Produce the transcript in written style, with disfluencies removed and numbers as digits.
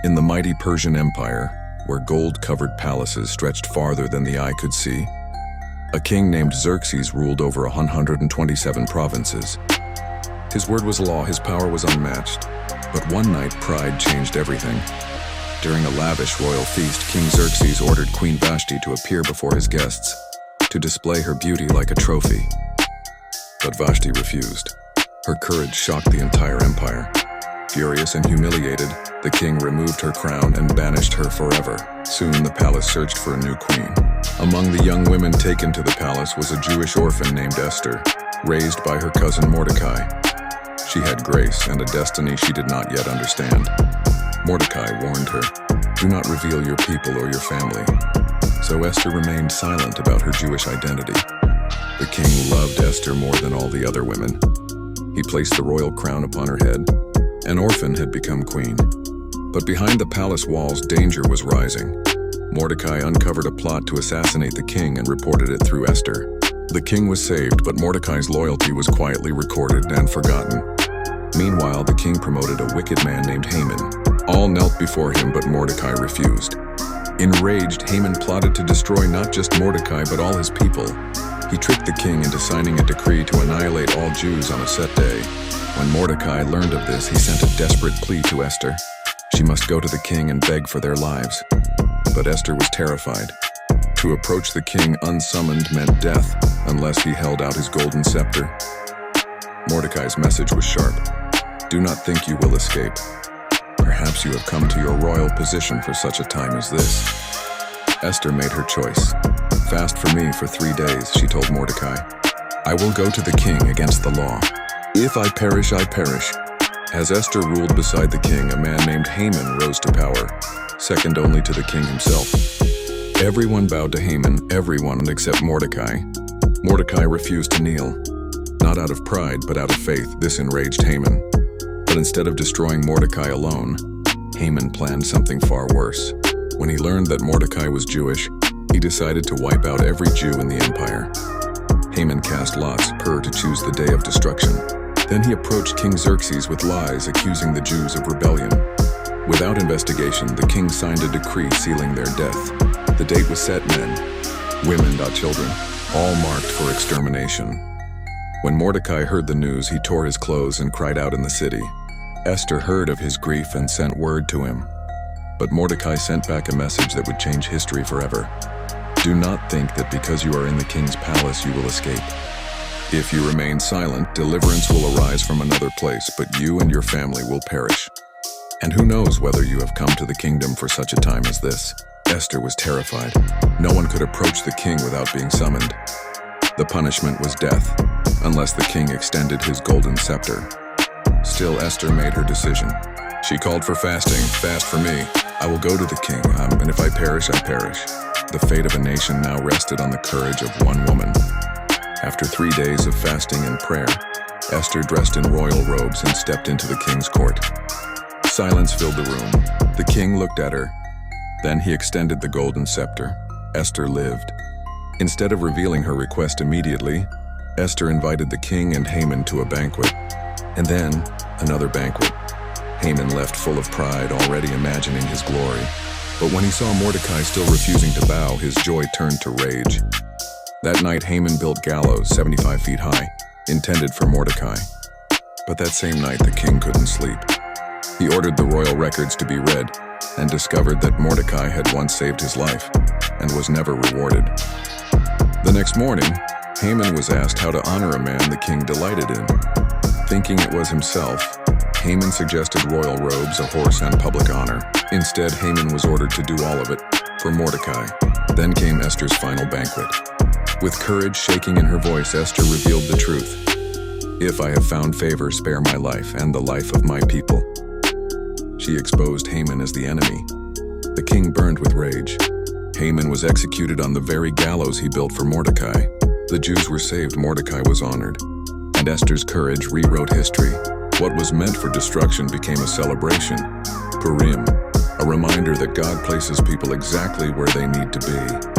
In the mighty Persian Empire, where gold-covered palaces stretched farther than the eye could see, a king named Xerxes ruled over 127 provinces. His word was law, his power was unmatched. But one night, pride changed everything. During a lavish royal feast, King Xerxes ordered Queen Vashti to appear before his guests, to display her beauty like a trophy. But Vashti refused. Her courage shocked the entire empire. Furious and humiliated, the king removed her crown and banished her forever. Soon the palace searched for a new queen. Among the young women taken to the palace was a Jewish orphan named Esther, raised by her cousin Mordecai. She had grace and a destiny she did not yet understand. Mordecai warned her, "Do not reveal your people or your family." So Esther remained silent about her Jewish identity. The king loved Esther more than all the other women. He placed the royal crown upon her head. An orphan had become queen. But behind the palace walls, danger was rising. Mordecai uncovered a plot to assassinate the king and reported it through Esther. The king was saved, but Mordecai's loyalty was quietly recorded and forgotten. Meanwhile, the king promoted a wicked man named Haman. All knelt before him, but Mordecai refused. Enraged, Haman plotted to destroy not just Mordecai, but all his people. He tricked the king into signing a decree to annihilate all Jews on a set day. When Mordecai learned of this, he sent a desperate plea to Esther. She must go to the king and beg for their lives. But Esther was terrified. To approach the king unsummoned meant death, unless he held out his golden scepter. Mordecai's message was sharp. "Do not think you will escape. Perhaps you have come to your royal position for such a time as this." Esther made her choice. "Fast for me for 3 days," she told Mordecai. "I will go to the king against the law. If I perish, I perish." As Esther ruled beside the king, a man named Haman rose to power, second only to the king himself. Everyone bowed to Haman, everyone except Mordecai. Mordecai refused to kneel. Not out of pride, but out of faith. This enraged Haman. But instead of destroying Mordecai alone, Haman planned something far worse. When he learned that Mordecai was Jewish, he decided to wipe out every Jew in the empire. Haman cast lots to choose the day of destruction. Then he approached King Xerxes with lies, accusing the Jews of rebellion. Without investigation, the king signed a decree sealing their death. The date was set: men, women, children, all marked for extermination. When Mordecai heard the news, he tore his clothes and cried out in the city. Esther heard of his grief and sent word to him. But Mordecai sent back a message that would change history forever. "Do not think that because you are in the king's palace you will escape. If you remain silent, deliverance will arise from another place, but you and your family will perish. And who knows whether you have come to the kingdom for such a time as this." Esther was terrified. No one could approach the king without being summoned. The punishment was death, unless the king extended his golden scepter. Still, Esther made her decision. She called for fasting. "Fast for me. I will go to the king, and if I perish, I perish." The fate of a nation now rested on the courage of one woman. After 3 days of fasting and prayer, Esther dressed in royal robes and stepped into the king's court. Silence filled the room. The king looked at her. Then he extended the golden scepter. Esther lived. Instead of revealing her request immediately, Esther invited the king and Haman to a banquet. And then, another banquet. Haman left full of pride, already imagining his glory. But when he saw Mordecai still refusing to bow, his joy turned to rage. That night, Haman built gallows 75 feet high, intended for Mordecai. But that same night, the king couldn't sleep. He ordered the royal records to be read and discovered that Mordecai had once saved his life and was never rewarded. The next morning, Haman was asked how to honor a man the king delighted in. Thinking it was himself, Haman suggested royal robes, a horse, and public honor. Instead, Haman was ordered to do all of it for Mordecai. Then came Esther's final banquet. With courage shaking in her voice, Esther revealed the truth. "If I have found favor, spare my life and the life of my people." She exposed Haman as the enemy. The king burned with rage. Haman was executed on the very gallows he built for Mordecai. The Jews were saved, Mordecai was honored. And Esther's courage rewrote history. What was meant for destruction became a celebration. Purim, a reminder that God places people exactly where they need to be.